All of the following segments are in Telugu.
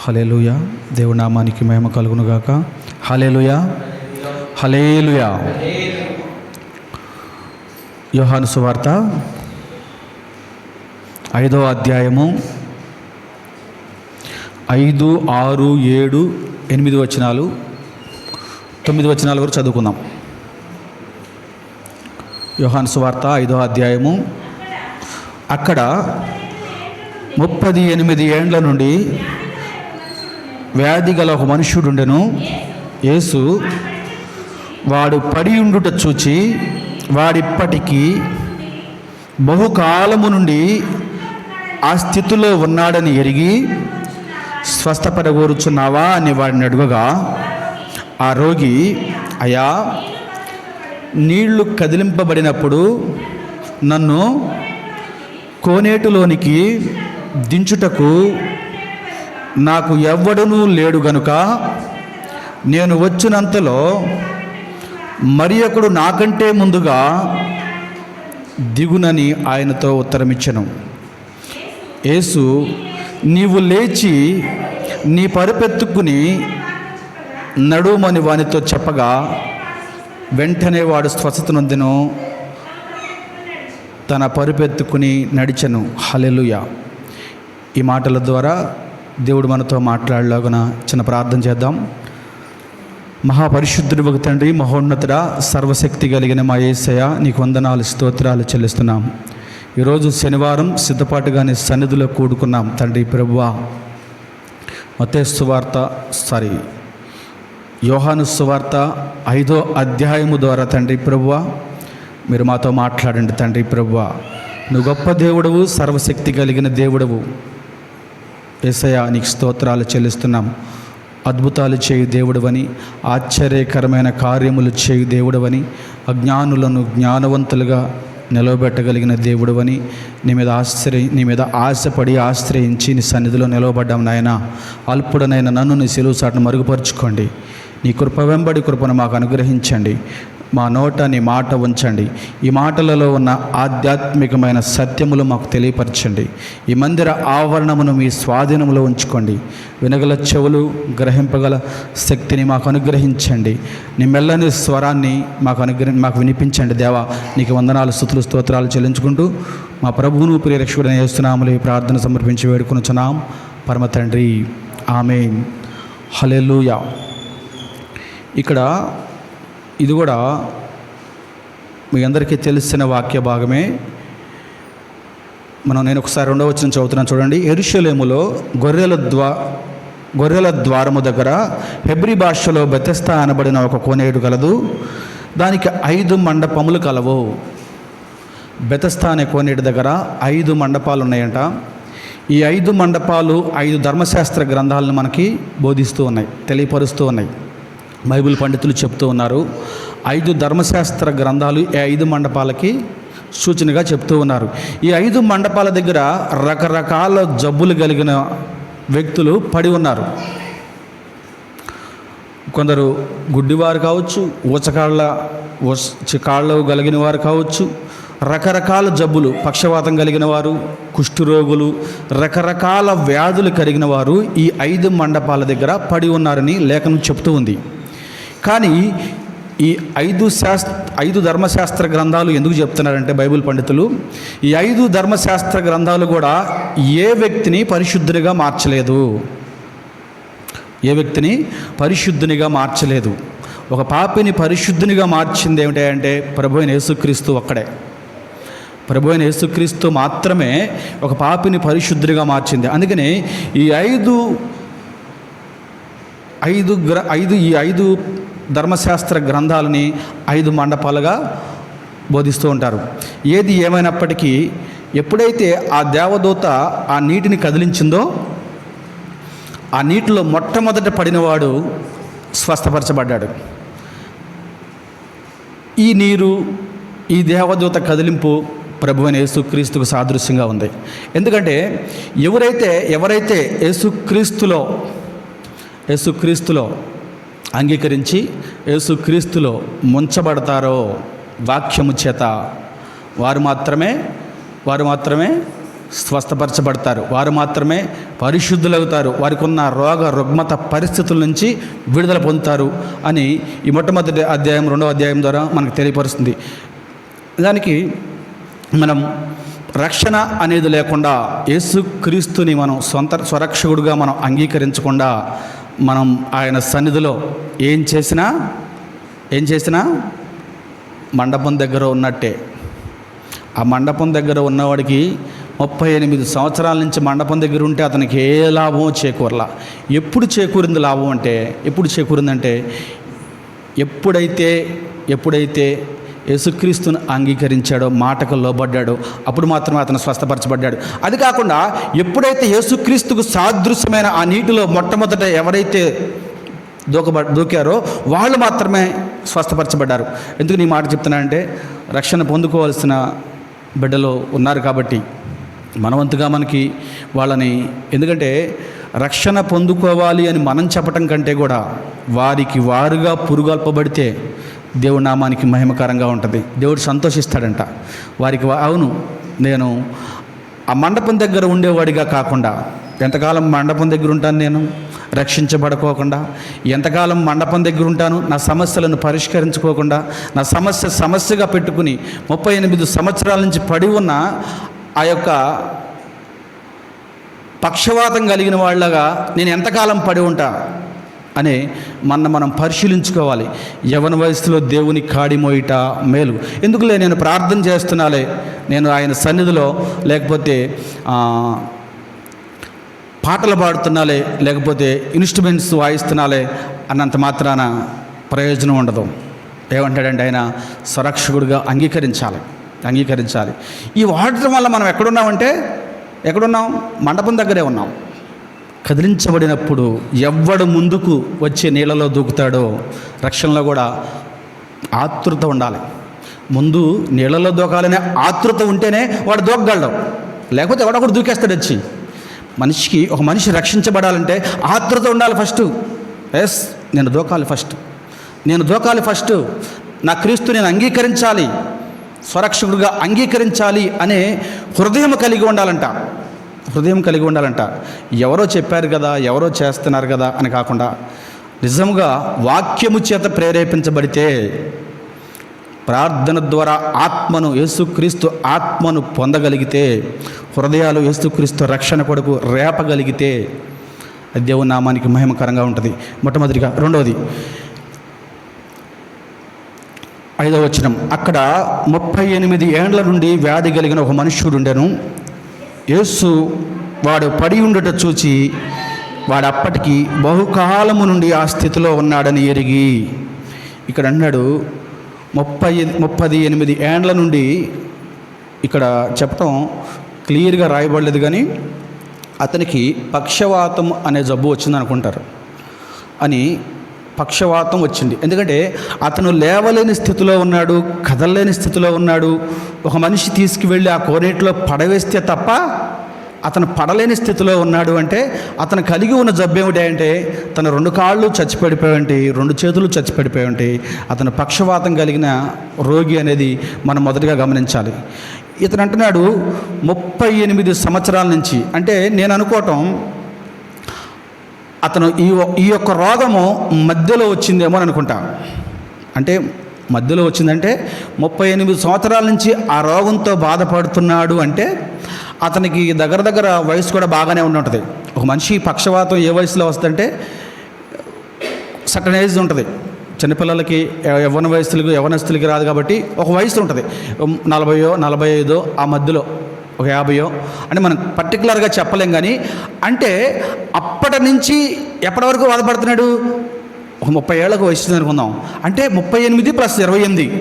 హల్లెలూయా. దేవుడి నామానికి మహిమ కలుగునుగాక. హల్లెలూయా, హల్లెలూయా. యోహాను సువార్త 5వ అధ్యాయము 5, 6, 7, 8 వచనాలు, 9 వచనాల వరకు చదువుకుందాం. యోహాను సువార్త 5వ అధ్యాయము. అక్కడ 38 ఏండ్ల నుండి వ్యాధి గల ఒక మనుష్యుడుండెను. యేసు వాడు పడి ఉండుట చూచి వాడిప్పటికీ బహుకాలము నుండి ఆ స్థితిలో ఉన్నాడని ఎరిగి, స్వస్థపడగోరుచున్నావా అని వాడిని అడుగగా, ఆ రోగి, అయ్యా, నీళ్లు కదిలింపబడినప్పుడు నన్ను కోనేటిలోనికి దించుటకు నాకు ఎవ్వడనూ లేడు గనుక నేను వచ్చినంతలో మరి ఒకడు నాకంటే ముందుగా దిగునని ఆయనతో ఉత్తరమిచ్చెను. యేసు, నీవు లేచి నీ పరుపెత్తుకుని నడుమని వానితో చెప్పగా, వెంటనే వాడు స్వస్థత నొందెను, తన పరుపెత్తుకుని నడిచెను. హల్లెలూయా. ఈ మాటల ద్వారా దేవుడు మనతో మాట్లాడలాగున చిన్న ప్రార్థన చేద్దాం. మహాపరిశుద్ధుడు తండ్రి, మహోన్నతుడా, సర్వశక్తి కలిగిన మా యేసయ్య, నీకు వందనాలు, స్తోత్రాలు చెల్లిస్తున్నాం. ఈరోజు శనివారం సిద్ధపాటుగా నీ సన్నిధిలో కూడుకున్నాం తండ్రి ప్రభువా. యోహాను సువార్త 5వ అధ్యాయము ద్వారా తండ్రి ప్రభువా మీరు మాతో మాట్లాడండి తండ్రి ప్రభువా. నువ్వు గొప్ప దేవుడవు, సర్వశక్తి కలిగిన దేవుడవు యేసయ్య, నీకు స్తోత్రాలు చెల్లిస్తున్నాం. అద్భుతాలు చేయు దేవుడవని, ఆశ్చర్యకరమైన కార్యములు చేయు దేవుడవని, అజ్ఞానులను జ్ఞానవంతులుగా నిలవబెట్టగలిగిన దేవుడవని, నీ మీద ఆశపడి ఆశ్రయించి నీ సన్నిధిలో నిలవబడ్డాం నాయన. అల్పుడనైన నన్ను నీ సిలువ చాటును మరుగుపరుచుకోండి. నీ కృప వెంబడి కృపను మాకు అనుగ్రహించండి. మా నోట నీ మాట ఉంచండి. ఈ మాటలలో ఉన్న ఆధ్యాత్మికమైన సత్యములు మాకు తెలియపరచండి. ఈ మందిర ఆవరణమును మీ స్వాధీనములో ఉంచుకోండి. వినగల చెవులు, గ్రహింపగల శక్తిని మాకు అనుగ్రహించండి. నీ మెల్లని స్వరాన్ని మాకు వినిపించండి దేవా. నీకు వందనాలు, స్తుతులు, స్తోత్రాలు చెల్లించుకుంటూ మా ప్రభువును ప్రియరక్షకుడైన యేసునామములో ఈ ప్రార్థన సమర్పించి వేడుకొనుచున్నాం పరమ తండ్రి, ఆమేన్. హల్లెలూయా. ఇక్కడ ఇది కూడా మీ అందరికీ తెలిసిన వాక్య భాగమే. నేను ఒకసారి 2వ వచనం చదువుతున్నాను చూడండి. యెరూషలేములో గొర్రెల ద్వారము దగ్గర హెబ్రీ భాషలో బెతెస్దా అనబడిన ఒక కోనేరు కలదు. దానికి 5 మండపములు కలవు. బెతెస్దా అనే కోనేరు దగ్గర 5 మండపాలు ఉన్నాయంట. ఈ 5 మండపాలు 5 ధర్మశాస్త్ర గ్రంథాలను మనకి బోధిస్తూ ఉన్నాయి, తెలియపరుస్తూ ఉన్నాయి. బైబిల్ పండితులు చెప్తూ ఉన్నారు, 5 ధర్మశాస్త్ర గ్రంథాలు ఈ 5 మండపాలకి సూచనగా చెప్తూ ఉన్నారు. ఈ 5 మండపాల దగ్గర రకరకాల జబ్బులు కలిగిన వ్యక్తులు పడి ఉన్నారు. కొందరు గుడ్డివారు కావచ్చు, కాళ్ళు కలిగిన వారు కావచ్చు, రకరకాల జబ్బులు, పక్షవాతం కలిగిన వారు, కుష్ఠరోగులు, రకరకాల వ్యాధులు కలిగిన వారు ఈ 5 మండపాల దగ్గర పడి ఉన్నారని లేఖనం చెప్తూ ఉంది. కానీ ఈ 5 ధర్మశాస్త్ర గ్రంథాలు ఎందుకు చెప్తున్నారంటే బైబిల్ పండితులు, ఈ 5 ధర్మశాస్త్ర గ్రంథాలు కూడా ఏ వ్యక్తిని పరిశుద్ధునిగా మార్చలేదు. ఏ వ్యక్తిని పరిశుద్ధునిగా మార్చలేదు. ఒక పాపిని పరిశుద్ధునిగా మార్చింది ఏమిటంటే ప్రభు అయిన యేసుక్రీస్తు ఒక్కడే. ప్రభు అయిన యేసుక్రీస్తు మాత్రమే ఒక పాపిని పరిశుద్ధునిగా మార్చింది. అందుకనే ఈ 5 ధర్మశాస్త్ర గ్రంథాలని 5 మండపాలుగా బోధిస్తూ ఉంటారు. ఏది ఏమైనప్పటికీ ఎప్పుడైతే ఆ దేవదూత ఆ నీటిని కదిలించిందో, ఆ నీటిలో మొట్టమొదట పడినవాడు స్వస్థపరచబడ్డాడు. ఈ నీరు, ఈ దేవదూత కదిలింపు ప్రభువైన యేసుక్రీస్తుకు సాదృశ్యంగా ఉంది. ఎందుకంటే ఎవరైతే యేసుక్రీస్తులో అంగీకరించి యేసుక్రీస్తులో ముంచబడతారో వాక్యము చేత వారు మాత్రమే స్వస్థపరచబడతారు, వారు మాత్రమే పరిశుద్ధులవుతారు, వారికి ఉన్న రోగ రుగ్మత పరిస్థితుల నుంచి విడుదల పొందుతారు అని ఈ మొట్టమొదటి అధ్యాయం 2వ అధ్యాయం ద్వారా మనకు తెలియపరుస్తుంది. దానికి మనం రక్షణ అనేది లేకుండా యేసుక్రీస్తుని మనం స్వరక్షకుడుగా మనం అంగీకరించకుండా మనం ఆయన సన్నిధిలో ఏం చేసినా మండపం దగ్గర ఉన్నట్టే. ఆ మండపం దగ్గర ఉన్నవాడికి 38 సంవత్సరాల నుంచి మండపం దగ్గర ఉంటే అతనికి ఏ లాభం చేకూరలా. ఎప్పుడు చేకూరింది లాభం అంటే, ఎప్పుడు చేకూరిందంటే ఎప్పుడైతే యేసుక్రీస్తును అంగీకరించాడో, మాటకు లోబడ్డాడో అప్పుడు మాత్రమే అతను స్వస్థపరచబడ్డాడు. అది కాకుండా ఎప్పుడైతే యేసుక్రీస్తుకు సాదృశ్యమైన ఆ నీటిలో మొట్టమొదట ఎవరైతే దూకారో వాళ్ళు మాత్రమే స్వస్థపరచబడ్డారు. ఎందుకు నీ మాట చెప్తున్నానంటే, రక్షణ పొందుకోవాల్సిన బిడ్డలు ఉన్నారు కాబట్టి మనవంతుగా మనకి వాళ్ళని, ఎందుకంటే రక్షణ పొందుకోవాలి అని మనం చెప్పటం కంటే కూడా వారికి వారుగా పురుగొల్పబడితే దేవుడి నామానికి మహిమకరంగా ఉంటుంది. దేవుడు సంతోషిస్తాడంట. వారికి అవును, నేను ఆ మండపం దగ్గర ఉండేవాడిగా కాకుండా ఎంతకాలం మండపం దగ్గర ఉంటాను, నేను రక్షించబడుకోకుండా ఎంతకాలం మండపం దగ్గర ఉంటాను, నా సమస్యలను పరిష్కరించుకోకుండా నా సమస్యగా పెట్టుకుని 38 సంవత్సరాల నుంచి పడి ఉన్న ఆ యొక్క పక్షవాతం కలిగిన వాళ్ళగా నేను ఎంతకాలం పడి ఉంటా అని మనం పరిశీలించుకోవాలి. యవ్వన వయసులో దేవుని కాడి మోయిట మేలు. ఎందుకులే నేను ప్రార్థన చేస్తున్నాలే, నేను ఆయన సన్నిధిలో లేకపోతే పాటలు పాడుతున్నాలే, లేకపోతే ఇన్స్ట్రుమెంట్స్ వాయిస్తున్నాలే అన్నంత మాత్రాన ప్రయోజనం ఉండదు. ఏమంటాడంటే ఆయన స్వరక్షకుడిగా అంగీకరించాలి. ఈ వాడటం వల్ల మనం ఎక్కడున్నాం? మండపం దగ్గరే ఉన్నాం. కదిలించబడినప్పుడు ఎవ్వడు ముందుకు వచ్చి నీళ్ళలో దూకుతాడో, రక్షణలో కూడా ఆతృత ఉండాలి. ముందు నీళ్ళలో దూకాలనే ఆతృత ఉంటేనే వాడు దూకగలడు, లేకపోతే ఎవడొకడు దూకేస్తాడు వచ్చి. ఒక మనిషి రక్షించబడాలంటే ఆతృత ఉండాలి ఫస్ట్. నేను దూకాలి ఫస్ట్, నా క్రీస్తు నేను అంగీకరించాలి, స్వరక్షకుడిగా అంగీకరించాలి అనే హృదయం కలిగి ఉండాలంట. ఎవరో చెప్పారు కదా, ఎవరో చేస్తున్నారు కదా అని కాకుండా నిజంగా వాక్యము చేత ప్రేరేపించబడితే, ప్రార్థన ద్వారా యేసుక్రీస్తు ఆత్మను పొందగలిగితే, హృదయాలు యేసుక్రీస్తు రక్షణ కొరకు రేపగలిగితే దేవుని నామానికి మహిమకరంగా ఉంటుంది. మొట్టమొదటిగా. రెండవది 5వ వచనం, అక్కడ 38 ఏండ్ల నుండి వ్యాధి కలిగిన ఒక మనుష్యుడు ఉండెను. యేసు వాడు పడి ఉండట చూచి వాడు అప్పటికి బహుకాలము నుండి ఆ స్థితిలో ఉన్నాడని ఎరిగి, ఇక్కడ అన్నాడు 38 ఏండ్ల నుండి, ఇక్కడ చెప్పటం క్లియర్గా రాయబడలేదు కానీ అతనికి పక్షవాతం అనే జబ్బు వచ్చింది అనుకుంటారు. పక్షవాతం వచ్చింది. ఎందుకంటే అతను లేవలేని స్థితిలో ఉన్నాడు, కదలలేని స్థితిలో ఉన్నాడు. ఒక మనిషి తీసుకువెళ్ళి ఆ కోనేటిలో పడవేస్తే తప్ప అతను పడలేని స్థితిలో ఉన్నాడు. అంటే అతను కలిగి ఉన్న జబ్బు ఏమిటి అంటే, తన 2 కాళ్ళు చచ్చిపడిపోయి, 2 చేతులు చచ్చిపడిపోయి, అతను పక్షవాతం కలిగిన రోగి అనేది మనం మొదటిగా గమనించాలి. ఇతను అంటున్నాడు 38 సంవత్సరాల నుంచి. అంటే నేను అనుకోవటం అతను ఈ యొక్క రోగము మధ్యలో వచ్చిందేమో అని అనుకుంటా. అంటే మధ్యలో వచ్చిందంటే 38 సంవత్సరాల నుంచి ఆ రోగంతో బాధపడుతున్నాడు. అంటే అతనికి దగ్గర వయసు కూడా బాగానే ఉంటుంది. ఒక మనిషి పక్షవాతం ఏ వయసులో వస్తుందంటే సర్టన్ ఏజ్ ఉంటుంది. చిన్నపిల్లలకి యవ్వనస్తులకి రాదు కాబట్టి ఒక వయసు ఉంటుంది. 40 45 ఆ మధ్యలో, ఒక 50 అంటే మనం పర్టికులర్గా చెప్పలేం. కానీ అంటే అప్పటి నుంచి ఎప్పటి వరకు బాధపడుతున్నాడు? ఒక 30 ఏళ్ళకు వయసు అనుకుందాం. అంటే 38 + 28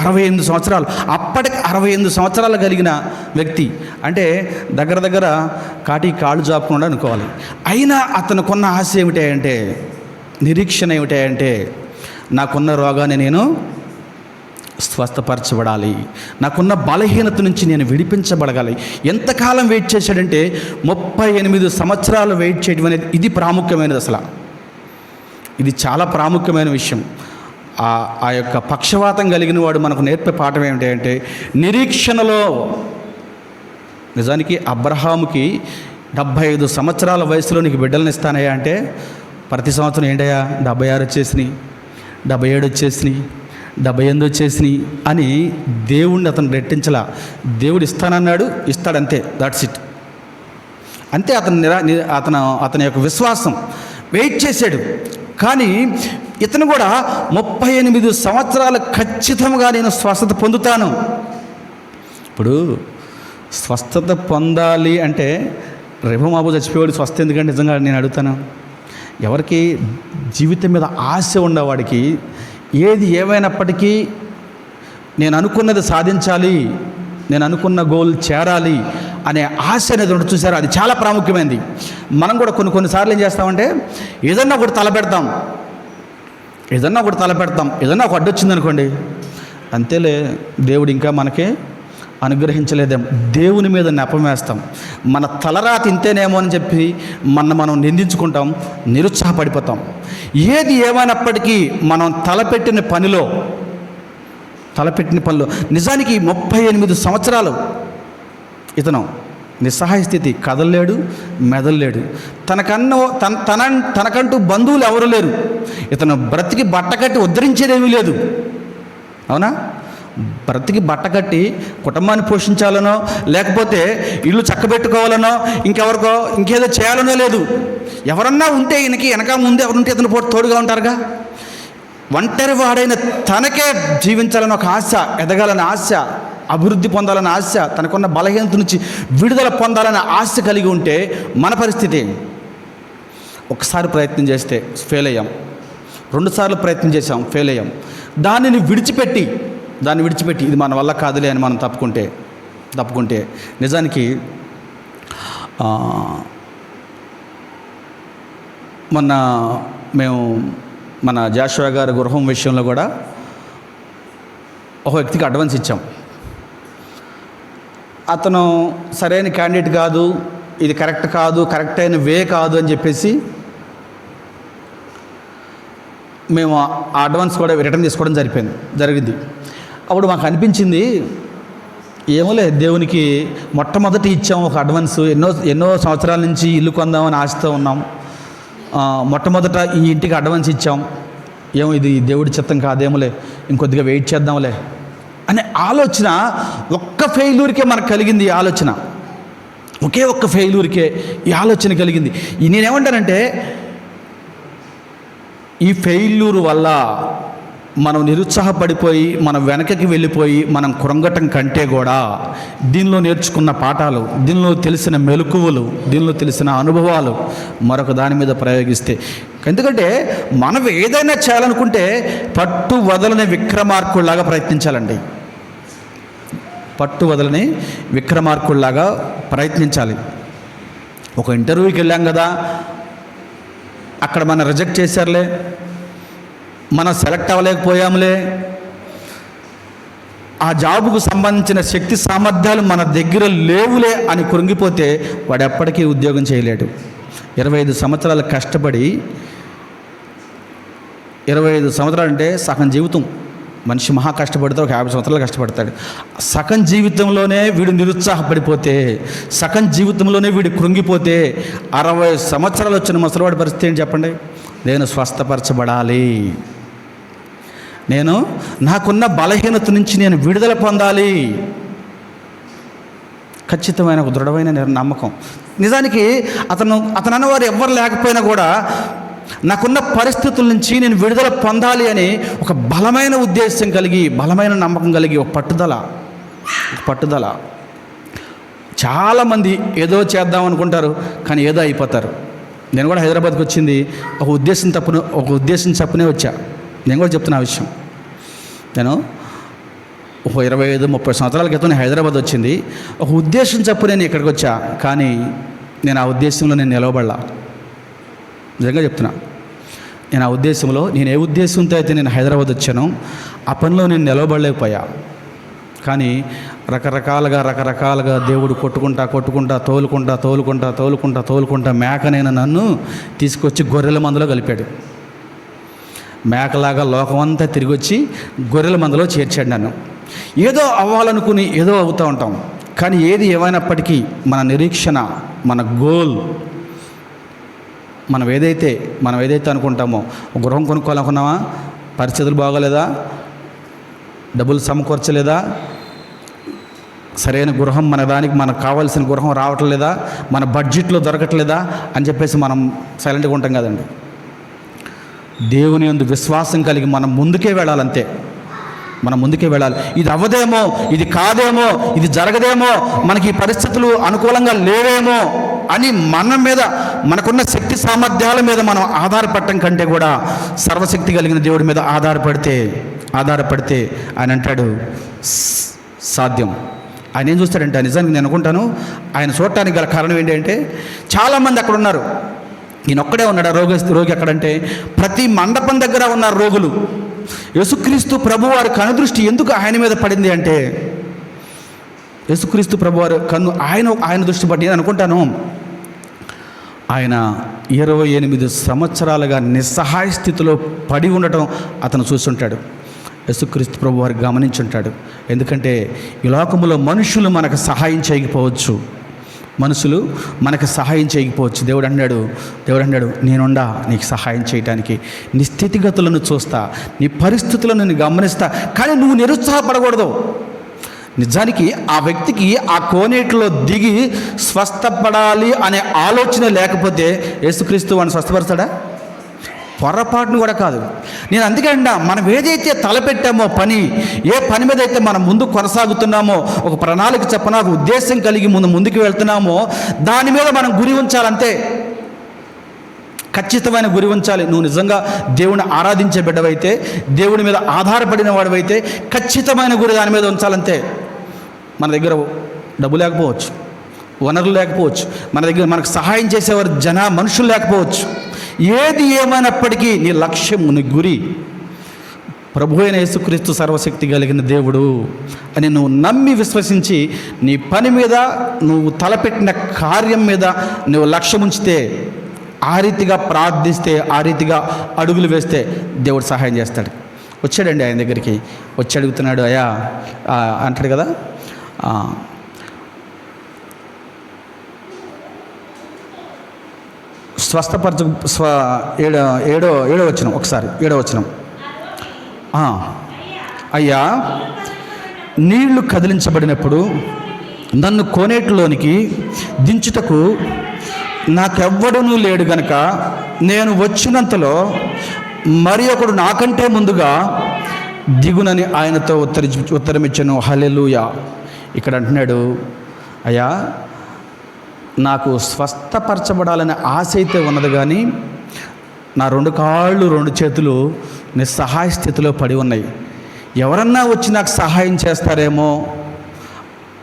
68 సంవత్సరాలు. అప్పటికి 68 సంవత్సరాలు కలిగిన వ్యక్తి అంటే దగ్గర కాళ్ళు జాపుకుండా అనుకోవాలి. అయినా అతనుకున్న ఆశ ఏమిటంటే, నిరీక్షణ ఏమిటంటే, నాకున్న రోగాన్ని నేను స్వస్థపరచబడాలి, నాకున్న బలహీనత నుంచి నేను విడిపించబడగాలి. ఎంతకాలం వెయిట్ చేశాడంటే 38 సంవత్సరాలు వెయిట్ చేయడం అనేది ఇది ప్రాముఖ్యమైనది. అసలు ఇది చాలా ప్రాముఖ్యమైన విషయం. ఆ యొక్క పక్షవాతం కలిగిన వాడు మనకు నేర్పే పాఠం ఏమిటి అంటే నిరీక్షణలో. నిజానికి అబ్రహాముకి 75 సంవత్సరాల వయసులో నీకు బిడ్డలను ఇస్తానయ్యా అంటే ప్రతి సంవత్సరం ఏంటయ్యా 76 వచ్చేసినాయి, 77 వచ్చేసినాయి, 78 వచ్చేసినాయి అని దేవుణ్ణి అతను రెట్టించలా. దేవుడు ఇస్తానన్నాడు, ఇస్తాడంతే, దాట్స్ ఇట్. అంతే అతని యొక్క విశ్వాసం. వెయిట్ చేశాడు. కానీ ఇతను కూడా 38 సంవత్సరాలు ఖచ్చితంగా నేను స్వస్థత పొందుతాను. ఇప్పుడు స్వస్థత పొందాలి అంటే రేపు మాబు చచ్చిపోయాడు స్వస్థ ఎందుకంటే నిజంగా నేను అడుగుతాను. ఎవరికి జీవితం మీద ఆశ ఉన్నవాడికి ఏది ఏమైనప్పటికీ నేను అనుకున్నది సాధించాలి, నేను అనుకున్న గోల్ చేరాలి అనే ఆశ అనేది ఉంటుంది చూసారు, అది చాలా ప్రాముఖ్యమైనది. మనం కూడా కొన్నిసార్లు ఏం చేస్తామంటే ఏదన్నా ఒకటి తలపెడతాం, ఏదన్నా ఒక అడ్డు వచ్చిందనుకోండి, అంతేలే దేవుడు ఇంకా మనకి అనుగ్రహించలేదేమో, దేవుని మీద నెపం వేస్తాం. మన తలరాతి ఇంతేనేమో అని చెప్పి మనం నిందించుకుంటాం, నిరుత్సాహపడిపోతాం. ఏది ఏమైనప్పటికీ మనం తలపెట్టిన పనిలో నిజానికి 38 సంవత్సరాలు ఇతను నిస్సహాయ స్థితి, కదలలేడు, మెదలలేడు. తనకంటూ బంధువులు ఎవరు లేరు. ఇతను బ్రతికి బట్టకట్టి ఉద్ధరించేదేమీ లేదు. అవునా? బ్రతికి బట్టకట్టి కుటుంబాన్ని పోషించాలనో లేకపోతే ఇల్లు చక్కబెట్టుకోవాలనో ఇంకేదో చేయాలనో లేదు. ఎవరన్నా ఉంటే ఈయనకి వెనక ముందే ఎవరుంటే ఇతను తోడుగా ఉంటారుగా. ఒంటరి వాడైన తనకే జీవించాలని ఒక ఆశ, ఎదగాలని ఆశ, అభివృద్ధి పొందాలని ఆశ, తనకున్న బలహీనత నుంచి విడుదల పొందాలని ఆశ కలిగి ఉంటే మన పరిస్థితి, ఒకసారి ప్రయత్నం చేస్తే ఫెయిల్ అయ్యాం, 2 సార్లు ప్రయత్నం చేసాం, ఫెయిల్ అయ్యాం. దాన్ని విడిచిపెట్టి ఇది మన వల్ల కాదులే అని మనం తప్పుకుంటే నిజానికి మన జాషువా గారి గృహం విషయంలో కూడా ఒక వ్యక్తికి అడ్వాన్స్ ఇచ్చాం. అతను సరైన క్యాండిడేట్ కాదు, ఇది కరెక్ట్ అయిన వే కాదు అని చెప్పేసి మేము ఆ అడ్వాన్స్ కూడా రిటర్న్ తీసుకోవడం జరిగింది. అప్పుడు మాకు అనిపించింది, ఏమోలే దేవునికి మొట్టమొదటి ఇచ్చాము ఒక అడ్వాన్స్, ఎన్నో సంవత్సరాల నుంచి ఇల్లు కొందామని ఆశతో ఉన్నాం, మొట్టమొదట ఈ ఇంటికి అడ్వాన్స్ ఇచ్చాం, ఏమో ఇది దేవుడి చిత్తం కాదేమోలే, ఇంకొద్దిగా వెయిట్ చేద్దాంలే అనే ఆలోచన ఒక్క ఫెయిల్యూర్కే మనకు కలిగింది. ఈ ఆలోచన ఒకే ఒక్క ఫెయిల్యూర్కే ఈ ఆలోచన కలిగింది. నేనేమంటానంటే ఈ ఫెయిల్యూర్ వల్ల మనం నిరుత్సాహపడిపోయి మనం వెనకకి వెళ్ళిపోయి మనం కృంగటం కంటే కూడా దీనిలో నేర్చుకున్న పాఠాలు, దీనిలో తెలిసిన మెలకువలు, దీనిలో తెలిసిన అనుభవాలు మరొక దాని మీద ప్రయోగిస్తే, ఎందుకంటే మనం ఏదైనా చేయాలనుకుంటే పట్టు వదలని విక్రమార్కుల్లాగా ప్రయత్నించాలండి. పట్టు వదలని విక్రమార్కుల్లాగా ప్రయత్నించాలి. ఒక ఇంటర్వ్యూకి వెళ్ళాం కదా, అక్కడ మనం రిజెక్ట్ చేశారులే, మనం సెలెక్ట్ అవ్వలేకపోయాంలే, ఆ జాబుకు సంబంధించిన శక్తి సామర్థ్యాలు మన దగ్గర లేవులే అని కృంగిపోతే వాడు ఎప్పటికీ ఉద్యోగం చేయలేడు. 25 సంవత్సరాలు కష్టపడి, 25 సంవత్సరాలు అంటే సగం జీవితం. మనిషి మహా కష్టపడితే ఒక 50 సంవత్సరాలు కష్టపడతాడు. సగం జీవితంలోనే వీడు నిరుత్సాహపడిపోతే, సగం జీవితంలోనే వీడు కృంగిపోతే 60 సంవత్సరాలు వచ్చిన ముసలివాడి పరిస్థితి ఏంటి చెప్పండి? నేను స్వస్థపరచబడాలి, నేను నాకున్న బలహీనత నుంచి నేను విడుదల పొందాలి, ఖచ్చితమైన ఒక దృఢమైన నమ్మకం. నిజానికి అతను అన్నవారు ఎవ్వరు లేకపోయినా కూడా నాకున్న పరిస్థితుల నుంచి నేను విడుదల పొందాలి అని ఒక బలమైన ఉద్దేశం కలిగి, బలమైన నమ్మకం కలిగి, ఒక పట్టుదల. చాలామంది ఏదో చేద్దాం అనుకుంటారు కానీ ఏదో అయిపోతారు. నేను కూడా హైదరాబాద్కి వచ్చింది ఒక ఉద్దేశం తప్పునే వచ్చా. నేను కూడా చెప్తున్నా ఆ విషయం. నేను ఒక 25-30 సంవత్సరాల క్రితం హైదరాబాద్ వచ్చింది, ఒక ఉద్దేశం చెప్పు నేను ఇక్కడికి వచ్చా, కానీ నేను ఆ ఉద్దేశంలో నేను నిలవబడలా. నిజంగా చెప్తున్నా, నేను ఆ ఉద్దేశంలో, నేను ఏ ఉద్దేశంతో అయితే నేను హైదరాబాద్ వచ్చానో ఆ పనిలో నేను నిలవబడలేకపోయా. కానీ రకరకాలుగా దేవుడు తోలుకుంటా మేకనైనా నన్ను తీసుకొచ్చి గొర్రెల మందలో కలిపాడు. మేకలాగా లోకమంతా తిరిగి వచ్చి గొర్రెల మందలో చేర్చాడు నన్ను. ఏదో అవ్వాలనుకుని ఏదో అవుతూ ఉంటాం, కానీ ఏది ఏమైనప్పటికీ మన నిరీక్షణ, మన గోల్, మనం ఏదైతే అనుకుంటామో, గృహం కొనుక్కోవాలనుకున్నామా, పరిస్థితులు బాగోలేదా, డబ్బులు సమకూర్చలేదా, సరైన గృహం మనకు కావాల్సిన గృహం రావట్లేదా, మన బడ్జెట్లో దొరకట్లేదా అని చెప్పేసి మనం సైలెంట్గా ఉంటాం కదండి. దేవుని యందు విశ్వాసం కలిగి మనం ముందుకే వెళ్ళాలంతే. మనం ముందుకే వెళ్ళాలి. ఇది అవ్వదేమో, ఇది కాదేమో, ఇది జరగదేమో, మనకి ఈ పరిస్థితులు అనుకూలంగా లేవేమో అని మన మీద, మనకున్న శక్తి సామర్థ్యాల మీద మనం ఆధారపడటం కంటే కూడా సర్వశక్తి కలిగిన దేవుడి మీద ఆధారపడితే ఆయన అంటాడు సాధ్యం. ఆయన ఏం చూస్తాడంటే, నిజానికి నేను అనుకుంటాను ఆయన చూడటానికి గల కారణం ఏంటంటే, చాలామంది అక్కడ ఉన్నారు, ఈయన ఒక్కడే ఉన్నాడు రోగి ఎక్కడంటే ప్రతి మండపం దగ్గర ఉన్నారు రోగులు. యేసుక్రీస్తు ప్రభువారి కనుదృష్టి ఎందుకు ఆయన మీద పడింది అంటే, యేసుక్రీస్తు ప్రభువారు ఆయన దృష్టి పట్టి, నేను అనుకుంటాను ఆయన 28 సంవత్సరాలుగా నిస్సహాయ స్థితిలో పడి ఉండటం అతను చూస్తుంటాడు. యేసుక్రీస్తు ప్రభువారు గమనించుంటాడు. ఎందుకంటే ఈ లోకంలో మనుషులు మనకు సహాయం చేయకపోవచ్చు, దేవుడు అన్నాడు నేనుండా నీకు సహాయం చేయడానికి, నీ స్థితిగతులను చూస్తా, నీ పరిస్థితులను నేను గమనిస్తా, కానీ నువ్వు నిరుత్సాహపడకూడదు. నిజానికి ఆ వ్యక్తికి ఆ కోనేటిలో దిగి స్వస్థపడాలి అనే ఆలోచన లేకపోతే యేసుక్రీస్తు వాడిని స్వస్థపరుస్తాడా? పొరపాటును కూడా కాదు. నేను అందుకే మనం ఏదైతే తలపెట్టామో ఏ పని మీద అయితే మనం ముందు కొనసాగుతున్నామో, ఒక ప్రణాళిక చెప్పన, ఒక ఉద్దేశం కలిగి ముందుకు వెళ్తున్నామో దాని మీద మనం గురి ఉంచాలంతే. ఖచ్చితమైన గురి ఉంచాలి. నువ్వు నిజంగా దేవుని ఆరాధించే బిడ్డవైతే, దేవుని మీద ఆధారపడిన వాడివైతే ఖచ్చితమైన గురి దాని మీద ఉంచాలంతే. మన దగ్గర డబ్బు లేకపోవచ్చు, వనరులు లేకపోవచ్చు, మనకు సహాయం చేసేవారు మనుషులు లేకపోవచ్చు. ఏది ఏమైనప్పటికీ నీ లక్ష్యం, నీ గురి ప్రభు అయిన యేసుక్రీస్తు సర్వశక్తి కలిగిన దేవుడు అని నువ్వు నమ్మి విశ్వసించి నీ పని మీద, నువ్వు తలపెట్టిన కార్యం మీద నువ్వు లక్ష్యం ఉంచితే, ఆ రీతిగా ప్రార్థిస్తే, ఆ రీతిగా అడుగులు వేస్తే దేవుడు సహాయం చేస్తాడు. వచ్చాడండి ఆయన దగ్గరికి, వచ్చి అడుగుతున్నాడు, అయ్యా అంటాడు కదా, స్వస్థపరచు ఏడో వచనం, ఒకసారి 7వ వచనం. అయ్యా నీళ్లు కదిలించబడినప్పుడు నన్ను కోనేటిలోనికి దించుటకు నాకెవ్వడూ లేడు గనక నేను వచ్చినంతలో మరి ఒకడు నాకంటే ముందుగా దిగునని ఆయనతో ఉత్తరమిచ్చాను. హల్లెలూయా. ఇక్కడ అంటున్నాడు, అయ్యా నాకు స్వస్థపరచబడాలనే ఆశ అయితే ఉన్నది, కానీ నా 2 కాళ్ళు 2 చేతులు నిస్సహాయ స్థితిలో పడి ఉన్నాయి. ఎవరన్నా వచ్చి నాకు సహాయం చేస్తారేమో,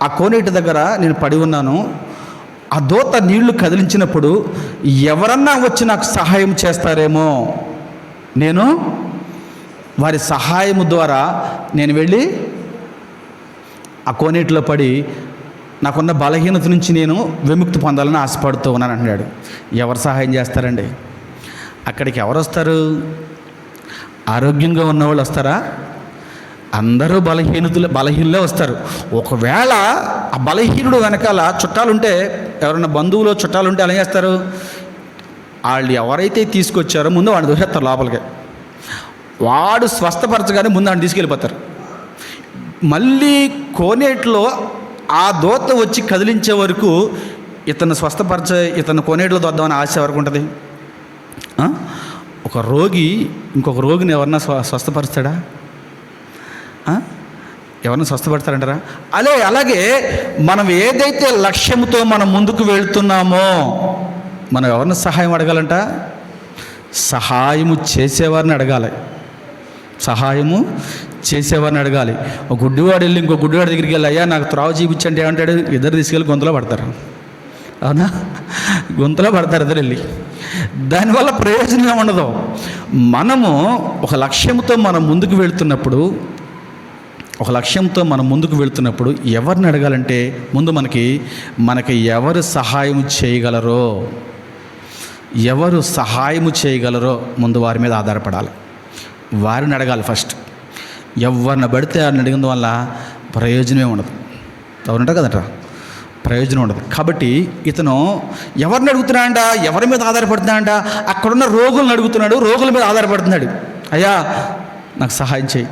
ఆ కోనేటి దగ్గర నేను పడి ఉన్నాను, ఆ దూత నీళ్లు కదిలించినప్పుడు ఎవరన్నా వచ్చి నాకు సహాయం చేస్తారేమో, నేను వారి సహాయము ద్వారా నేను వెళ్ళి ఆ కోనేటిలో పడి నాకున్న బలహీనత నుంచి నేను విముక్తి పొందాలని ఆశపడుతూ ఉన్నాను అంటున్నాడు. ఎవరు సహాయం చేస్తారండి? అక్కడికి ఎవరు వస్తారు? ఆరోగ్యంగా ఉన్నవాళ్ళు వస్తారా? అందరూ బలహీనులే వస్తారు. ఒకవేళ ఆ బలహీనుడు వెనకాల చుట్టాలుంటే, ఎవరైనా బంధువులు చుట్టాలు ఉంటే అలా చేస్తారు, వాళ్ళు ఎవరైతే తీసుకొచ్చారో ముందు వాడిని దూసేస్తారు లోపలికి. వాడు స్వస్థపరచగానే ముందు వాడిని తీసుకెళ్ళిపోతారు. మళ్ళీ కోనేటిలో ఆ దూత వచ్చి కదిలించే వరకు ఇతను కోనేటిలో దొద్దామని ఆశ వరకు ఉంటుంది. ఒక రోగి ఇంకొక రోగిని ఎవరన్నా స్వస్థపరుస్తాడా? ఎవరన్నా స్వస్థపడతారంటారా? అలాగే మనం ఏదైతే లక్ష్యంతో మనం ముందుకు వెళ్తున్నామో, మనం ఎవరిని సహాయం అడగాలంట? సహాయము చేసేవారిని అడగాలి. ఒక గుడ్డివాడు వెళ్ళి ఇంకో గుడ్డివాడి దగ్గరికి వెళ్ళి, అయ్యా నాకు త్రావు చూపించండి ఏమంటాడు? ఇద్దరు తీసుకెళ్ళి గొంతులో పడతారు. అవునా? గొంతులో పడతారు ఇద్దరు వెళ్ళి. దానివల్ల ప్రయోజనం ఉండదు. మనము ఒక లక్ష్యంతో మనం ముందుకు వెళుతున్నప్పుడు ఎవరిని అడగాలంటే, ముందు మనకి ఎవరు సహాయం చేయగలరో ముందు వారి మీద ఆధారపడాలి. వారిని అడగాలి ఫస్ట్. ఎవరిని పడితే వారిని అడిగిన వల్ల ప్రయోజనమే ఉండదు. అవునంట కదట, ప్రయోజనం ఉండదు. కాబట్టి ఇతను ఎవరిని అడుగుతున్నాడంట, ఎవరి మీద ఆధారపడుతున్నాడంట, అక్కడున్న రోగులను అడుగుతున్నాడు, రోగుల మీద ఆధారపడుతున్నాడు. అయ్యా నాకు సహాయం చేయి.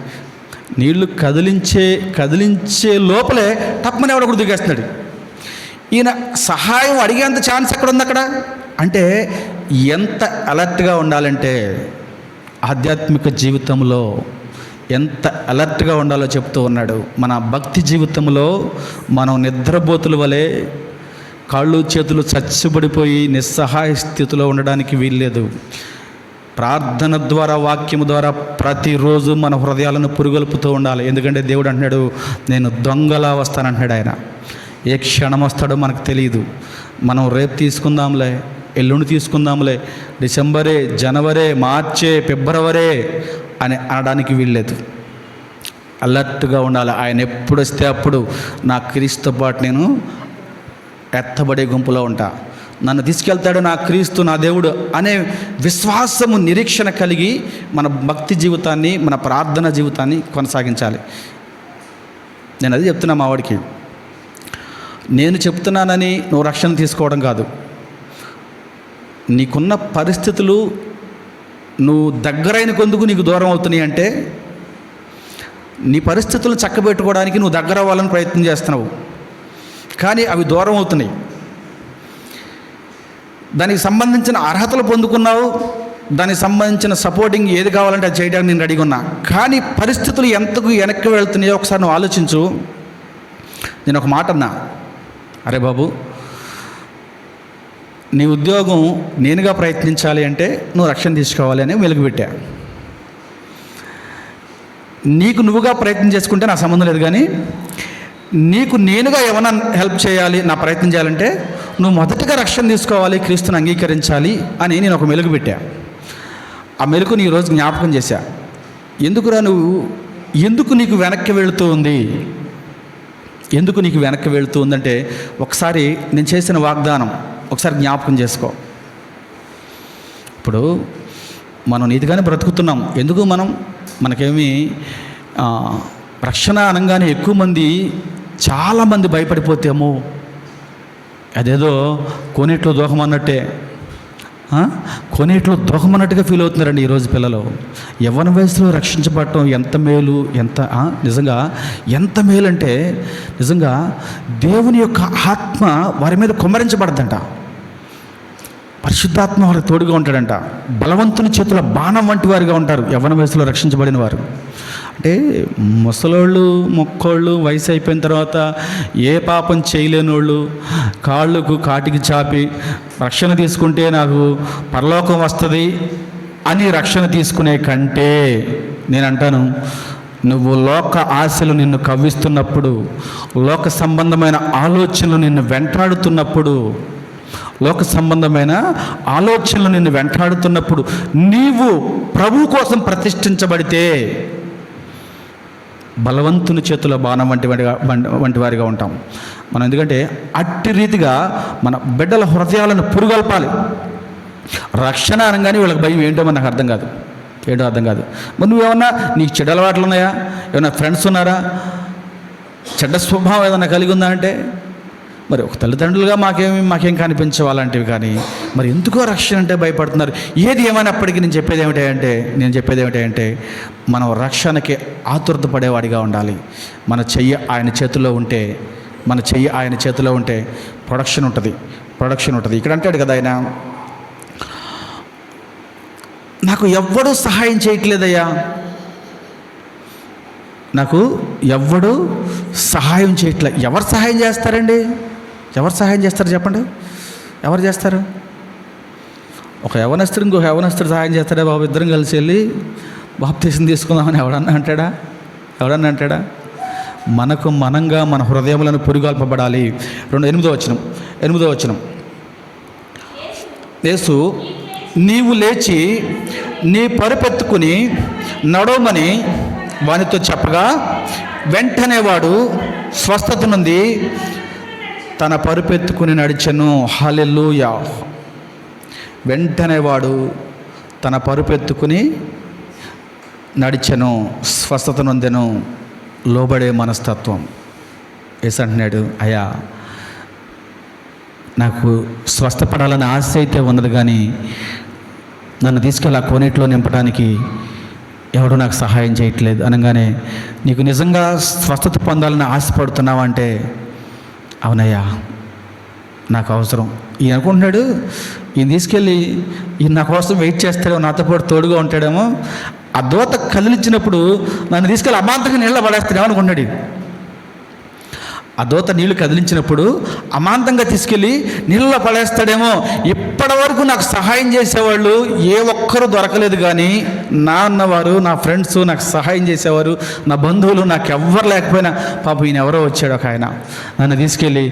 నీళ్లు కదిలించే లోపలే తప్పని ఎవడ కూడా దిగేస్తున్నాడు. ఈయన సహాయం అడిగేంత ఛాన్స్ ఎక్కడ ఉంది అక్కడ అంటే ఎంత అలర్ట్గా ఉండాలంటే ఆధ్యాత్మిక జీవితంలో ఎంత అలర్ట్గా ఉండాలో చెప్తూ ఉన్నాడు. మన భక్తి జీవితంలో మనం నిద్రపోతుల వలె కాళ్ళు చేతులు చచ్చుబడిపోయి నిస్సహాయ స్థితిలో ఉండడానికి వీల్లేదు. ప్రార్థన ద్వారా, వాక్యము ద్వారా ప్రతిరోజు మన హృదయాలను పురుగొల్పుతూ ఉండాలి. ఎందుకంటే దేవుడు అంటున్నాడు, నేను దొంగలా వస్తానంటున్నాడు. ఆయన ఏ క్షణం వస్తాడో మనకు తెలియదు. మనం రేపు తీసుకుందాంలే, ఎల్లుండి తీసుకుందాంలే, డిసెంబరే, జనవరే, మార్చే, ఫిబ్రవరే అని అనడానికి వీల్లేదు. అలర్ట్గా ఉండాలి. ఆయన ఎప్పుడు వస్తే అప్పుడు నా క్రీస్తుతో పాటు నేను ఎత్తబడే గుంపులో ఉంటా, నన్ను తీసుకెళ్తాడు నా క్రీస్తు, నా దేవుడు అనే విశ్వాసము, నిరీక్షణ కలిగి మన భక్తి జీవితాన్ని, మన ప్రార్థన జీవితాన్ని కొనసాగించాలి. నేను అది చెప్తున్నా మా వాడికి. నేను చెప్తున్నానని నువ్వు రక్షణ తీసుకోవడం కాదు. నీకున్న పరిస్థితులు నువ్వు దగ్గరైన కొందుకు నీకు దూరం అవుతున్నాయి అంటే నీ పరిస్థితులను చక్కబెట్టుకోవడానికి నువ్వు దగ్గర అవ్వాలని ప్రయత్నం చేస్తున్నావు, కానీ అవి దూరం అవుతున్నాయి. దానికి సంబంధించిన అర్హతలు పొందుకున్నావు, దానికి సంబంధించిన సపోర్టింగ్ ఏది కావాలంటే అది చేయడానికి నేను రెడీగా ఉన్నా, కానీ పరిస్థితులు ఎంతకు వెనక్కి వెళ్తున్నాయో ఒకసారి నువ్వు ఆలోచించు. నేను ఒక మాట అన్నా, అరే బాబు నీ ఉద్యోగం నేనుగా ప్రయత్నించాలి అంటే నువ్వు రక్షణ తీసుకోవాలి అని వెలుగుపెట్టా. నీకు నువ్వుగా ప్రయత్నం చేసుకుంటే నా సంబంధం లేదు, కానీ నీకు నేనుగా ఏమైనా హెల్ప్ చేయాలి, నా ప్రయత్నం చేయాలంటే నువ్వు మొదటగా రక్షణ తీసుకోవాలి, క్రీస్తుని అంగీకరించాలి అని నేను ఒక మెలుగు పెట్టా. ఆ మెలుగుని ఈరోజు జ్ఞాపకం చేశా. ఎందుకురా నువ్వు, ఎందుకు నీకు వెనక్కి వెళుతూ ఉంది, ఎందుకు నీకు వెనక్కి వెళుతూ ఉందంటే ఒకసారి నేను చేసిన వాగ్దానం ఒకసారి జ్ఞాపకం చేసుకో. ఇప్పుడు మనం నీతిగానే బ్రతుకుతున్నాం. ఎందుకు మనకేమి రక్షణ అనగానే ఎక్కువ మంది, చాలామంది భయపడిపోతేమో అదేదో కోనేట్లో దూకమన్నట్టే, కోనేట్లో దూకమన్నట్టుగా ఫీల్ అవుతున్నారండి ఈరోజు పిల్లలు. యవ్వన వయసులో రక్షించబడటం ఎంత మేలు, నిజంగా ఎంత మేలు అంటే నిజంగా దేవుని యొక్క ఆత్మ వారి మీద కుమ్మరించబడద్దంట. పరిశుద్ధాత్మ వారికి తోడుగా ఉంటాడంట. బలవంతుని చేతుల బాణం వంటి వారిగా ఉంటారు యవ్వన వయసులో రక్షించబడిన వారు. అంటే ముసలోళ్ళు, మొక్కోళ్ళు, వయసు అయిపోయిన తర్వాత ఏ పాపం చేయలేని వాళ్ళు కాళ్ళకు కాటికి చాపి రక్షణ తీసుకుంటే నాకు పరలోకం వస్తుంది అని రక్షణ తీసుకునే కంటే నేను అంటాను, నువ్వు లోక ఆశలు నిన్ను కవ్విస్తున్నప్పుడు, లోక సంబంధమైన ఆలోచనలు నిన్ను వెంటాడుతున్నప్పుడు, లోక సంబంధమైన ఆలోచనలు నిన్ను వెంటాడుతున్నప్పుడు నీవు ప్రభు కోసం ప్రతిష్ఠించబడితే బలవంతుని చేతుల బాణం వంటి వారిగా ఉంటాం మనం. ఎందుకంటే అట్టి రీతిగా మన బిడ్డల హృదయాలను పురుగొల్పాలి. రక్షణ అనగానే వీళ్ళకి భయం ఏంటో నాకు అర్థం కాదు. మరి నువ్వేమన్నా, నీకు చెడ్డ అలవాట్లు ఉన్నాయా, ఏమన్నా ఫ్రెండ్స్ ఉన్నారా, చెడ్డ స్వభావం ఏదైనా కలిగి ఉందా అంటే మరి ఒక తల్లిదండ్రులుగా మాకేం కనిపించవాలంటివి, కానీ మరి ఎందుకో రక్షణ అంటే భయపడుతున్నారు. ఏది ఏమైనప్పటికీ నేను చెప్పేది ఏమిటంటే మనం రక్షణకి ఆతురత పడేవాడిగా ఉండాలి. మన చెయ్యి ఆయన చేతిలో ఉంటే ప్రొడక్షన్ ఉంటుంది. ఇక్కడ అంటాడు కదా ఆయన, నాకు ఎవ్వడూ సహాయం చేయట్లేదయ్యా, నాకు ఎవ్వడూ సహాయం చేయట్లే. ఎవరు సహాయం చేస్తారండి? ఎవరు సహాయం చేస్తారు చెప్పండి? ఎవరు చేస్తారు? ఒక యవనస్తుడు ఇంకొక యవనస్తుడు సహాయం చేస్తాడా? బాబు ఇద్దరం కలిసి వెళ్ళి బాప్తీసం తీసుకుందామని ఎవడన్నా అంటాడా? మనకు మనంగా మన హృదయములను పురిగొల్పబడాలి. 8వ వచనం, యేసు నీవు లేచి నీ పరుపెత్తుకుని నడవమని వానితో చెప్పగా వెంటనే వాడు స్వస్థత నుండి తన పరుపెత్తుకుని నడిచెను. హల్లెలూయా. వెంటనే వాడు తన పరుపెత్తుకుని నడిచెను, స్వస్థత నొందెను, లోబడే మనస్తత్వం. యేసు అంటున్నాడు, అయ్యా నాకు స్వస్థపడాలని ఆశ అయితే ఉన్నది, కానీ నన్ను తీసుకెళ్ళి ఆ కోనేటిలో నింపడానికి ఎవడు నాకు సహాయం చేయట్లేదు అనగానే, నీకు నిజంగా స్వస్థత పొందాలని ఆశపడుతున్నావంటే, అవునయ్యా నాకు అవసరం. ఈయన అనుకుంటున్నాడు, ఈయన తీసుకెళ్ళి ఈయన నా కోసం వెయిట్ చేస్తాడేమో, నాతో పాటు తోడుగా ఉంటాడేమో, ఆ దూత కదిలించినప్పుడు నన్ను తీసుకెళ్ళి అమాంతంగా నీళ్ళ పడేస్తాడేమో అనుకున్నాడు. ఆ దూత నీళ్లు కదిలించినప్పుడు అమాంతంగా తీసుకెళ్ళి నీళ్ళలో పడేస్తాడేమో. ఇప్పటి వరకు నాకు సహాయం చేసేవాళ్ళు ఏ ఒక్కరూ దొరకలేదు, కానీ నా అన్నవారు, నా ఫ్రెండ్స్ నాకు సహాయం చేసేవారు, నా బంధువులు, నాకు ఎవ్వరు లేకపోయినా పాపం ఈయన ఎవరో వచ్చాడు ఒక ఆయన, నన్ను తీసుకెళ్ళి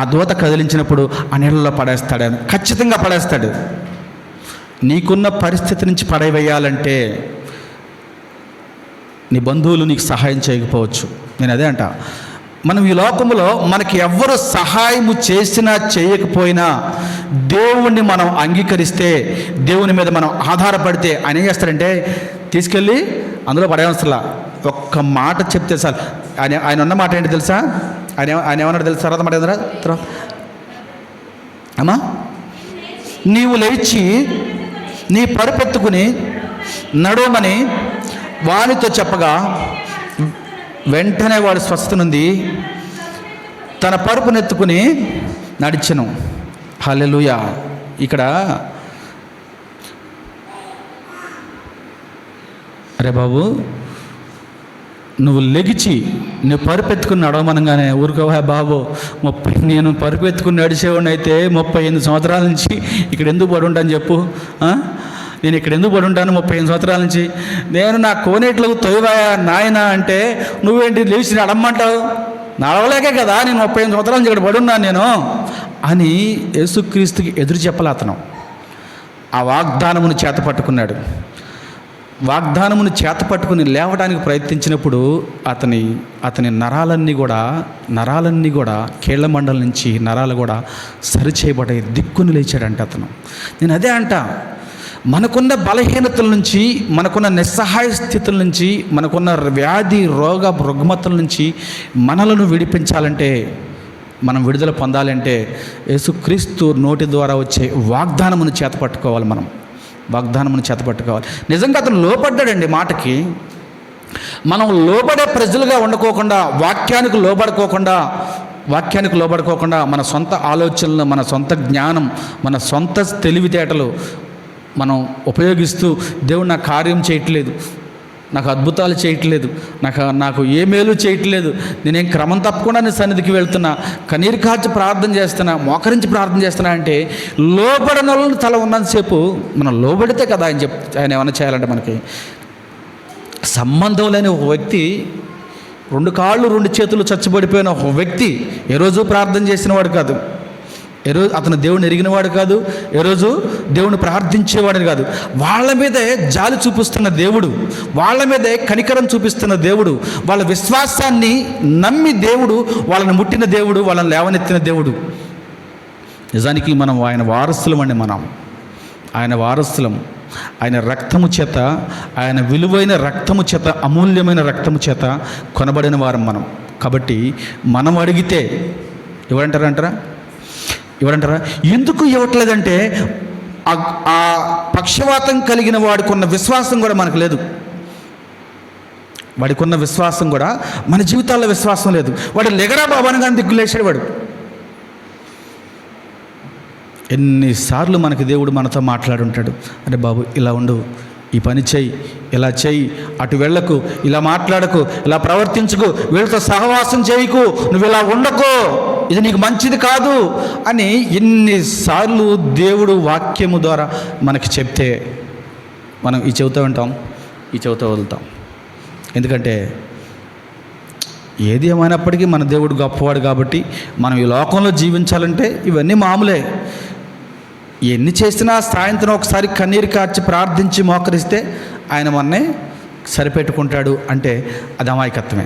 ఆ దూత కదిలించినప్పుడు ఆ నీళ్ళలో పడేస్తాడని. ఖచ్చితంగా పడేస్తాడు. నీకున్న పరిస్థితి నుంచి పడవేయాలంటే నీ బంధువులు నీకు సహాయం చేయకపోవచ్చు. నేను అదే అంట, మనం ఈ లోకంలో మనకి ఎవ్వరు సహాయము చేసినా చేయకపోయినా దేవుణ్ణి మనం అంగీకరిస్తే, దేవుని మీద మనం ఆధారపడితే ఆయన ఏం చేస్తాడంటే తీసుకెళ్ళి అందులో పడేవసలా. ఒక్క మాట చెప్తే సార్, ఆయన ఉన్న మాట ఏంటి తెలుసా? ఆయన ఏమన్నాడు తెలుసా? తర్వాత మాట ఏదరా తర్వాత, అమ్మా నీవు లేచి నీ పరుపెత్తుకుని నడవమని వానితో చెప్పగా వెంటనే వాడు స్వస్థత నుండి తన పరుపునెత్తుకుని నడిచెను. హల్లెలూయా. ఇక్కడ అరే బాబు, నువ్వు లెగిచి నువ్వు పరుపెత్తుకుని నడవమనగానే ఊరుకోవా బాబు, నేను పరుపెత్తుకుని నడిచేవాడిని అయితే 38 సంవత్సరాల నుంచి ఇక్కడ ఎందుకు పడి ఉంటాను చెప్పు? నేను ఇక్కడ ఎందుకు పడి ఉంటాను 35 సంవత్సరాల నుంచి? నేను నా కోనేట్లకు తొయ్యవాయా నాయన అంటే నువ్వేంటి లేచి నడమ్మంటావు? నడవలేకే కదా నేను 35 సంవత్సరాల నుంచి ఇక్కడ పడి ఉన్నాను నేను అని యేసుక్రీస్తుకి ఎదురు చెప్పలే అతను. ఆ వాగ్దానమును చేత పట్టుకున్నాడు. వాగ్దానమును చేత పట్టుకుని లేవడానికి ప్రయత్నించినప్పుడు అతని నరాలన్నీ కూడా కీళ్ల మండలం నుంచి నరాలు కూడా సరిచేయబడే దిక్కుని లేచాడంట అతను. నేను అదే అంట, మనకున్న బలహీనతల నుంచి, మనకున్న నిస్సహాయ స్థితుల నుంచి, మనకున్న వ్యాధి రుగ్మతల నుంచి మనలను విడిపించాలంటే, మనం విడుదల పొందాలంటే యేసుక్రీస్తు నోటి ద్వారా వచ్చే వాగ్దానమును చేతపట్టుకోవాలి. వాగ్దానమును చేతపట్టుకోవాలి. నిజంగా అతను లోపడ్డాడండి మాటకి. మనం లోబడే ప్రజలుగా ఉండకోకుండా, వాక్యానికి లోబడుకోకుండా మన సొంత ఆలోచనలు, మన సొంత జ్ఞానం, మన సొంత తెలివితేటలు మనం ఉపయోగిస్తూ దేవుడు నాకు కార్యం చేయట్లేదు, నాకు అద్భుతాలు చేయట్లేదు, నాకు ఏ మేలు చేయట్లేదు, నేనేం క్రమం తప్పకుండా నీ సన్నిధికి వెళ్తున్నా, కన్నీరు కార్చి ప్రార్థన చేస్తున్నా, మోకరించి ప్రార్థన చేస్తున్నా అంటే లోబడిన వాళ్ళని తల ఉన్నంతసేపు మనం లోబడితే కదా ఆయన ఏమైనా చేయాలంటే మనకి సంబంధం లేని ఒక వ్యక్తి, 2 కాళ్ళు 2 చేతులు చచ్చుబడిపోయిన ఒక వ్యక్తి ఏ రోజు ప్రార్థన చేసిన వాడు కాదు, ఏ రోజు అతను దేవుడిని ఎరిగినవాడు కాదు, ఏ రోజు దేవుని ప్రార్థించేవాడిని కాదు. వాళ్ళ మీదే జాలి చూపిస్తున్న దేవుడు, వాళ్ళ మీదే కనికరం చూపిస్తున్న దేవుడు, వాళ్ళ విశ్వాసాన్ని నమ్మి దేవుడు వాళ్ళని ముట్టిన దేవుడు, వాళ్ళని లేవనెత్తిన దేవుడు. నిజానికి మనం ఆయన వారసులం అండి. ఆయన వారసులం. ఆయన రక్తము చేత, ఆయన విలువైన రక్తము చేత, అమూల్యమైన రక్తము చేత కొనబడిన వారం మనం. కాబట్టి మనం అడిగితే ఇవ్వడంటారా? ఎందుకు ఇవ్వట్లేదంటే ఆ పక్షవాతం కలిగిన వాడికున్న విశ్వాసం కూడా మనకు లేదు. వాడికున్న విశ్వాసం కూడా మన జీవితాల్లో విశ్వాసం లేదు. వాడు లెగరా బాబాని కానీ దిగ్గులేసాడు వాడు. ఎన్నిసార్లు మనకి దేవుడు మనతో మాట్లాడుంటాడు, అరే బాబు ఇలా ఉండు, ఈ పని చెయ్యి, ఇలా చెయ్యి, అటు వెళ్ళకు, ఇలా మాట్లాడకు, ఇలా ప్రవర్తించుకు, వీళ్ళతో సహవాసం చేయకు, నువ్వు ఇలా ఉండకు, ఇది నీకు మంచిది కాదు అని ఎన్నిసార్లు దేవుడు వాక్యము ద్వారా మనకి చెప్తే మనం ఈ చెబుతూ ఉంటాం, ఈ చెబుతూ వదులుతాం. ఎందుకంటే ఏది ఏమైనప్పటికీ మన దేవుడు గొప్పవాడు కాబట్టి మనం ఈ లోకంలో జీవించాలంటే ఇవన్నీ మామూలే. ఎన్ని చేసినా సాయంత్రం ఒకసారి కన్నీరు కార్చి ప్రార్థించి మోకరిస్తే ఆయన మననే సరిపెట్టుకుంటాడు అంటే అది అమాయకత్వమే,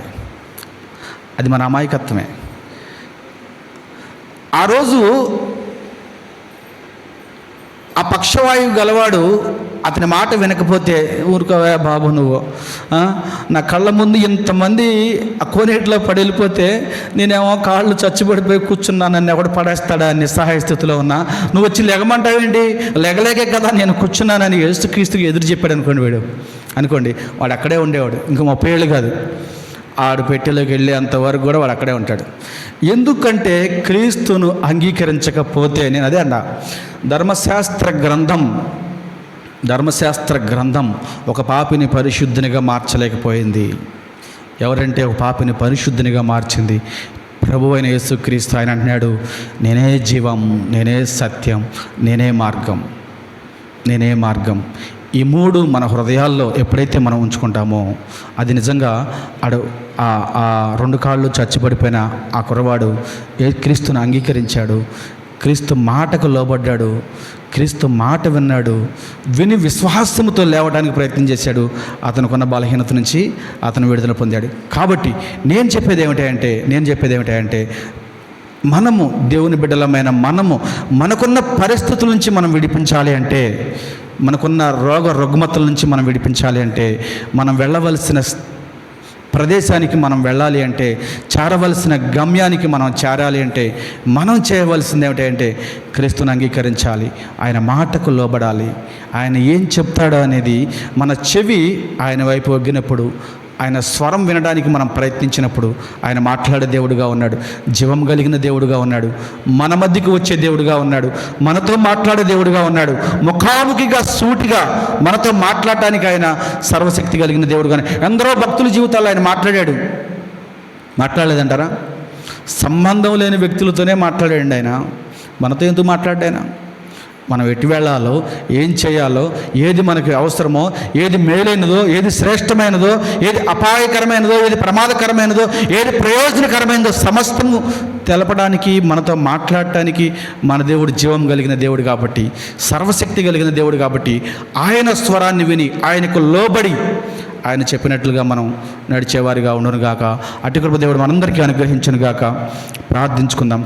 అది మన అమాయకత్వమే. ఆ ఆ పక్షవాయువు గలవాడు అతని మాట వినకపోతే, ఊరుకోవా బాబు నువ్వు, నా కళ్ళ ముందు ఇంతమంది ఆ కోనేటిలో పడి వెళ్ళిపోతే నేనేమో కాళ్ళు చచ్చిపడిపోయి కూర్చున్నాను, నన్ను ఎవడు పడేస్తాడా అని నిస్సహాయ స్థితిలో ఉన్నా, నువ్వు వచ్చి లెగమంటావేంటి, లెగలేకే కదా నేను కూర్చున్నానని యేసుక్రీస్తుకి ఎదురు చెప్పాడు అనుకోండి, వాడు అక్కడే ఉండేవాడు, ఇంకా 30 ఏళ్ళు కాదు, ఆడు పెట్టెలోకి వెళ్ళేంతవరకు కూడా వాడు అక్కడే ఉంటాడు. ఎందుకంటే క్రీస్తును అంగీకరించకపోతే, నేను అదే అన్నా, ధర్మశాస్త్ర గ్రంథం ఒక పాపిని పరిశుద్ధినిగా మార్చలేకపోయింది. ఎవరంటే ఒక పాపిని పరిశుద్ధినిగా మార్చింది ప్రభువైన యేసుక్రీస్తు. ఆయన అంటున్నాడు, నేనే జీవం, నేనే సత్యం, నేనే మార్గం. ఈ 3 మన హృదయాల్లో ఎప్పుడైతే మనం ఉంచుకుంటామో, అది నిజంగా ఆ 2 కాళ్ళు చచ్చిపడిపోయిన ఆ కుర్రవాడు క్రీస్తును అంగీకరించాడు, క్రీస్తు మాటకు లోబడ్డాడు, క్రీస్తు మాట విని విశ్వాసముతో లేవడానికి ప్రయత్నం చేశాడు. అతనుకున్న బలహీనత నుంచి అతను విడుదల పొందాడు. కాబట్టి నేను చెప్పేది ఏమిటంటే మనము దేవుని బిడ్డలమైన మనకున్న పరిస్థితుల నుంచి మనం విడిపించాలి అంటే, మనకున్న రుగ్మతల నుంచి మనం విడిపించాలి అంటే, మనం వెళ్ళవలసిన ప్రదేశానికి మనం వెళ్ళాలి అంటే, చేరవలసిన గమ్యానికి మనం చేరాలి అంటే, మనం చేయవలసింది ఏమిటంటే క్రీస్తుని అంగీకరించాలి, ఆయన మాటకు లోబడాలి. ఆయన ఏం చెప్తాడో అనేది మన చెవి ఆయన వైపు ఒగ్గినప్పుడు, ఆయన స్వరం వినడానికి మనం ప్రయత్నించినప్పుడు, ఆయన మాట్లాడే దేవుడుగా ఉన్నాడు, జీవం కలిగిన దేవుడుగా ఉన్నాడు, మన మధ్యకు వచ్చే దేవుడుగా ఉన్నాడు, మనతో మాట్లాడే దేవుడుగా ఉన్నాడు, ముఖాముఖిగా సూటిగా మనతో మాట్లాడటానికి ఆయన సర్వశక్తి కలిగిన దేవుడుగా. ఎందరో భక్తుల జీవితాల్లో ఆయన మాట్లాడలేదంటారా? సంబంధం లేని వ్యక్తులతోనే మాట్లాడాడు ఆయన. మనతో ఎందుకు మాట్లాడాయన? మనం ఎటు వెళ్ళాలో, ఏం చేయాలో, ఏది మనకి అవసరమో, ఏది మేలైనదో, ఏది శ్రేష్టమైనదో, ఏది అపాయకరమైనదో, ఏది ప్రమాదకరమైనదో, ఏది ప్రయోజనకరమైనదో సమస్తము తెలపడానికి, మనతో మాట్లాడటానికి మన దేవుడు జీవం కలిగిన దేవుడు కాబట్టి, సర్వశక్తి కలిగిన దేవుడు కాబట్టి, ఆయన స్వరాన్ని విని ఆయనకు లోబడి ఆయన చెప్పినట్లుగా మనం నడిచేవారిగా ఉండునుగాక. అటు కృప దేవుడు మనందరికీ అనుగ్రహించునుగాక. ప్రార్థించుకుందాం.